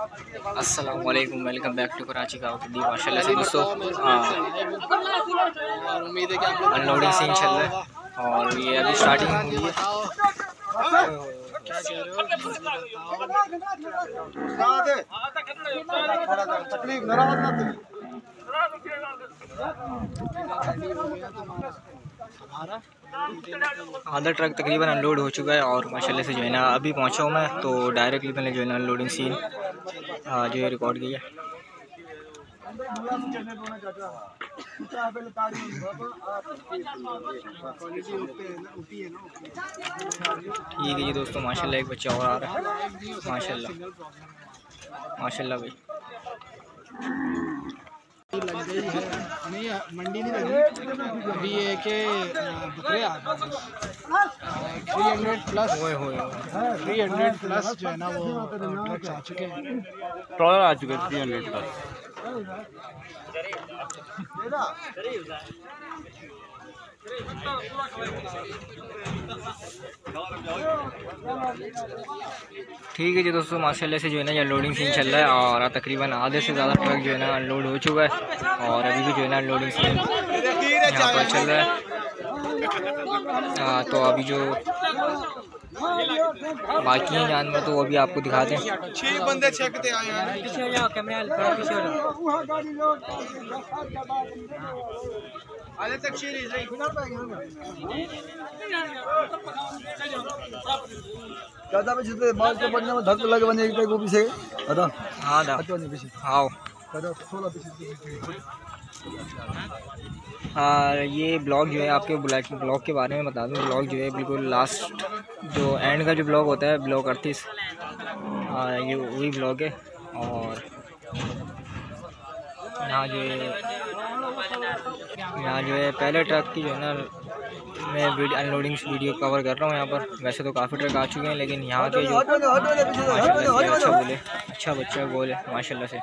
अस्सलाम वालेकुम, welcome back to Karachi का माशाल्लाह से दोस्तों अनलोडिंग सीन चल रहा है और ये अभी स्टार्टिंग हुई है। आधा ट्रक तकरीबन अनलोड हो चुका है और माशाल्लाह से जो है ना अभी पहुंचा हूँ मैं, तो डायरेक्टली मैंने जो है ना अनलोडिंग सीन जो है रिकॉर्ड किया। ठीक है जी दोस्तों, माशाल्लाह एक बच्चा और आ रहा है। माशाल्लाह माशाल्लाह भाई लग गई है, नहीं मंडी नहीं लगी अभी, ये के बकरे आ गए 300 प्लस 300 प्लस जो है ना वो ट्रक्स आ चुके हैं, ट्रॉलर आ चुके हैं 300 प्लस। ठीक है जी दोस्तों, माशाल्लाह से जो है ना ये लोडिंग सीन चल रहा है और तकरीबन आधे से ज़्यादा ट्रक जो है ना अनलोड हो चुका है और अभी भी जो है ना अनलोडिंग सीन यहाँ पर चल रहा है। तो अभी जो बाकी हैं जानवर तो वो भी आपको दिखाते हैं। 6 बंदे छकते आए हैं। ज़्यादा पे जितने माल के बनने में धक लगे बने एक गोभी से अदा हाँ दा हाँ ये ब्लॉग जो है आपके ब्लॉग के बारे में बता दूं। ब्लॉग जो है बिल्कुल लास्ट जो एंड का जो ब्लॉग होता है ब्लॉग 38 ये वही ब्लॉग है। और यहाँ जो है पहले ट्रक की जो है ना मैं अनलोडिंग वीडियो कवर कर रहा हूँ यहाँ पर। वैसे तो काफ़ी ट्रक आ चुके हैं लेकिन यहाँ के जो अच्छा बच्चा बोले माशाल्लाह से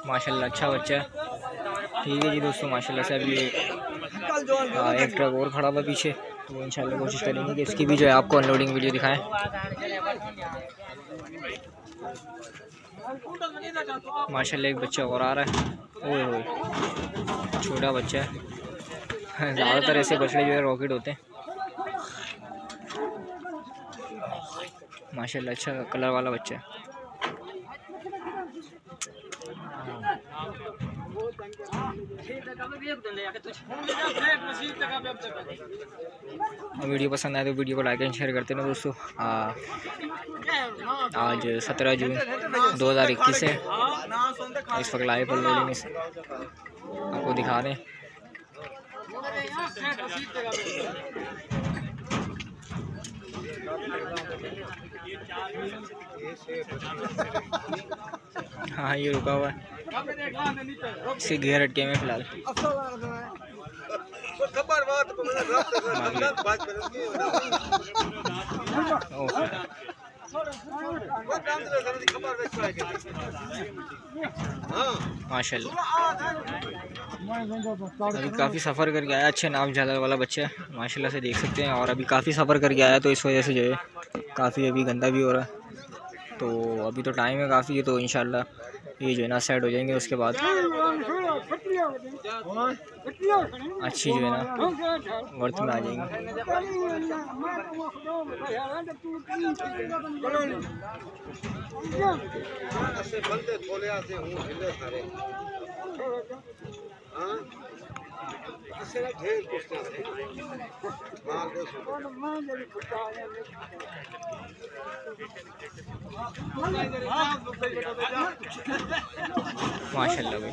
माशाल्लाह अच्छा बच्चा है। ठीक है जी दोस्तों, माशाल्लाह से अभी एक ट्रक और खड़ा हुआ पीछे, तो इंशाल्लाह कोशिश करेंगे कि इसकी भी जो है आपको अनलोडिंग वीडियो दिखाएं। माशाल्लाह एक बच्चा और आ रहा है, ओए होए छोटा बच्चा है। ज़्यादातर ऐसे बछड़े जो है रॉकेट होते हैं। माशाल्लाह अच्छा कलर वाला बच्चा है। वीडियो पसंद आए तो वीडियो को लाइक एंड शेयर करते ना दोस्तों। आज 17 जून 2021 है। इस वक्त लाइव लोडिंग आपको दिखा रहे हैं। हाँ ये रुका हुआ है, इसके घेर हटके में फिलहाल। माशाल्लाह अभी काफ़ी सफ़र करके आया, अच्छे नाम झालर वाला बच्चा है माशाल्लाह से देख सकते हैं। और अभी काफ़ी सफ़र करके आया तो इस वजह से जो है काफ़ी अभी गंदा भी हो रहा है। तो अभी तो टाइम है काफ़ी है, तो इंशाल्लाह ये जो है ना सेट हो जाएंगे। उसके बाद अच्छी जो है ना वर्थ में आ जाएंगे। माशाल्लाह भाई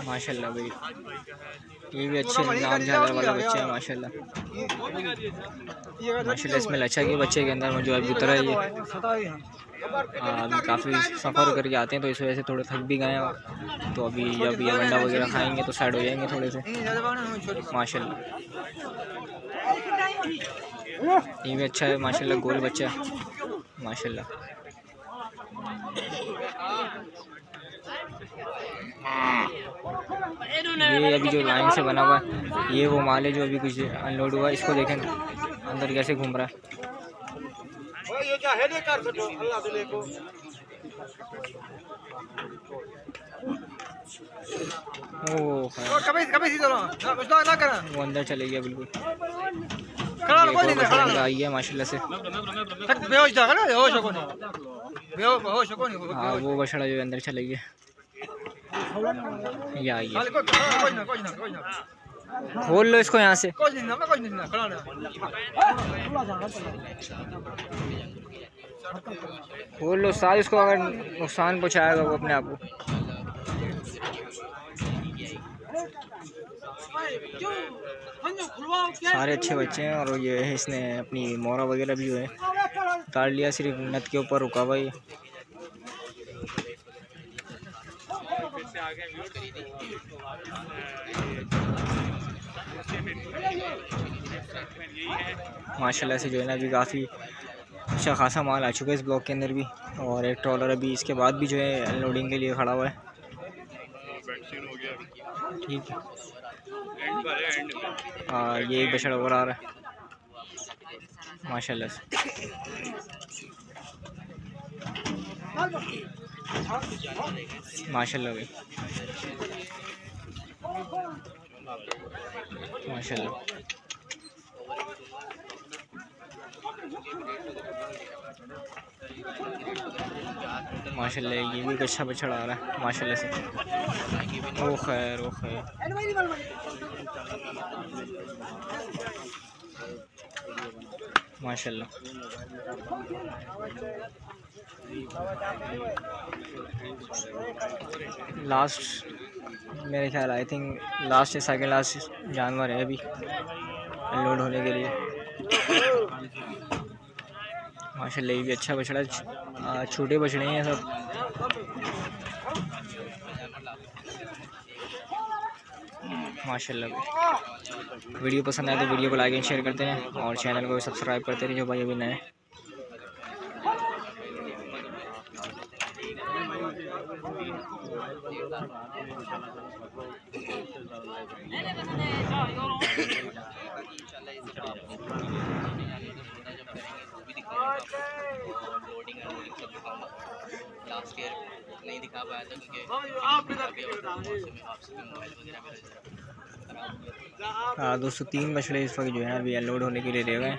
माशाल्लाह भाई ये भी अच्छे नाम झालर वाला बच्चा है माशाल्लाह। माशाल्लाह इसमें लच्छा के बच्चे के अंदर जो अभी उतरा है ये अभी काफ़ी सफ़र करके आते हैं तो इस वजह से थोड़े थक भी गए हैं। तो अभी जब ये अंडा वगैरह खाएंगे तो साइड हो जाएंगे थोड़े से माशाल्लाह। ये भी अच्छा है माशाल्लाह, गोल बच्चा है माशाल्लाह। ये अभी जो लाइन से बना हुआ है ये वो माल है जो अभी कुछ अनलोड हुआ है। इसको देखें अंदर कैसे घूम रहा है। ओह वो अंदर चले गया बिल्कुल। आई है माशाल्लाह से। हाँ वो बछड़ा जो अंदर चले गया। ये आई है, खोल लो इसको यहाँ से। खोल लो साथ, इसको अगर नुकसान पहुँचाएगा वो अपने आप को। सारे अच्छे बच्चे हैं और ये है, इसने अपनी मोरा वगैरह भी जो है उतार लिया, सिर्फ नट के ऊपर रुका हुआ ये। माशाल्लाह से जो है ना अभी काफ़ी अच्छा खासा माल आ चुका है इस ब्लॉक के अंदर भी। और एक ट्रॉलर अभी इसके बाद भी जो है अनलोडिंग के लिए खड़ा हुआ है। ठीक है, हाँ ये एक बछड़ा और आ रहा है माशाल्लाह से। माशाल्लाह भाई माशाल्लाह। माशाल्लाह ये भी अच्छा बछड़ा आ रहा है माशाल्लाह से। ओ खैर ओ खैर। माशाल्लाह लास्ट मेरे ख्याल आई थिंक लास्ट या सेकंड लास्ट जानवर है अभी अनलोड होने के लिए। माशाल्लाह ये भी अच्छा बछड़ा, छोटे बछड़े हैं सब। माशाल्लाह वीडियो पसंद आए तो वीडियो को लाइक एंड शेयर करते हैं और चैनल को सब्सक्राइब करते रहिए जो भाई अभी नए। लास्ट ईयर नहीं दिखा पाया था क्योंकि हाँ दोस्तों 3 बछड़े इस वक्त जो है ना अभी अनलोड होने के लिए रह गए।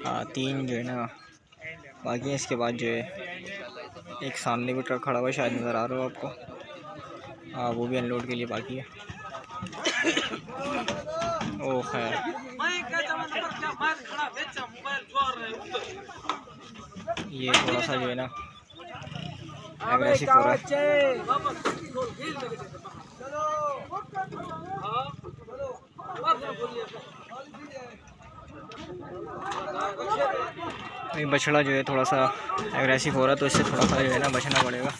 हाँ 3 जो है ना बाकी है। इसके बाद जो है एक सामने भी ट्रक खड़ा हुआ है, शायद नज़र आ रहा हो आपको। हाँ वो भी अनलोड के लिए बाकी है। ओ खैर ये थोड़ा सा जो है ना एग्रेसिव हो रहा है। ये बछड़ा जो है थोड़ा सा एग्रेसिव हो रहा है तो इससे थोड़ा सा जो है ना बचना पड़ेगा।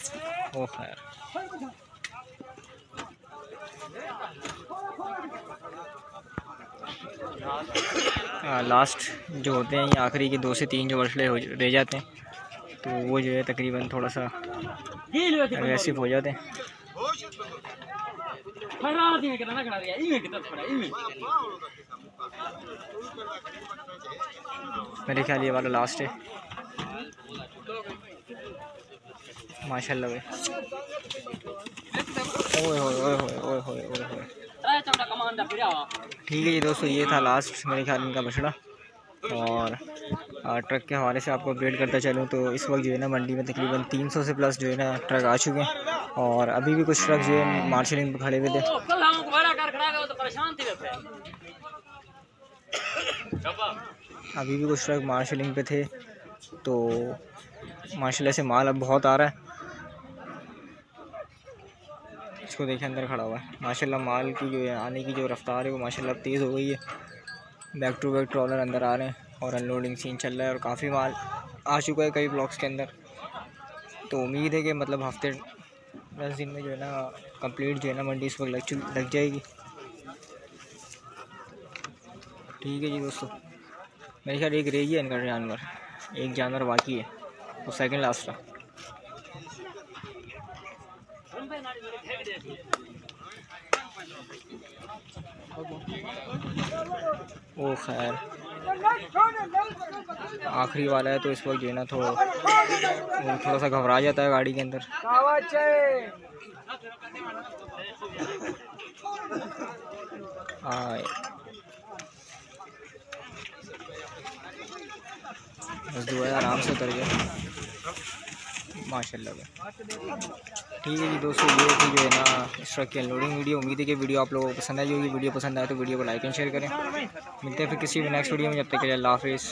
ओ खैर लास्ट जो होते हैं ये आखिरी के 2 से 3 जो बछड़े रह जाते हैं तो वो जो है तकरीबन थोड़ा सा एग्रेसिव हो जाते हैं। मेरे ख्याल ये वाला लास्ट है माशाल्लाह भाई। ओए होए ओए होए ओए होए ओए होए। ठीक है जी दोस्तों ये था लास्ट मेरे ख्याल इनका बछड़ा। और ट्रक के हवाले से आपको अपडेट करता चलूँ तो इस वक्त जो है ना मंडी में तकरीबन 300 से प्लस जो है ना ट्रक आ चुके हैं। और अभी भी कुछ ट्रक जो है मार्शलिंग पर खड़े हुए थे। अभी भी कुछ ट्रक मार्शलिंग पे थे तो माशाल्लाह से माल अब बहुत आ रहा है। इसको देखिए अंदर खड़ा हुआ है। माशाल्लाह माल की जो है आने की जो रफ्तार है वो माशाल्लाह तेज़ हो गई है। बैक टू बैक ट्रॉलर अंदर आ रहे हैं और अनलोडिंग सीन चल रहा है और काफ़ी माल आ चुका है कई ब्लॉक्स के अंदर। तो उम्मीद है कि मतलब हफ्ते 10 दिन में जो है ना कंप्लीट जो है ना मंडी इस वक्त लग जाएगी। ठीक है जी दोस्तों मेरे ख्याल एक रह गया इनका जानवर, एक जानवर बाकी है वो सेकंड लास्ट था। ओ खैर आखिरी वाला है तो इस वक्त जो है ना थोड़ा सा घबरा जाता है गाड़ी के अंदर। हाँ बस दुआ है आराम से उतर गया माशाल्लाह। ठीक है जी दोस्तों, ये थी जो है ना इस ट्रक की अनलोडिंग वीडियो। उम्मीद है कि वीडियो आप लोगों को पसंद आई होगी। वीडियो पसंद आए तो वीडियो को लाइक एंड शेयर करें। मिलते हैं फिर किसी भी नेक्स्ट वीडियो में, जब तक के लिए अल्लाह हाफिज़।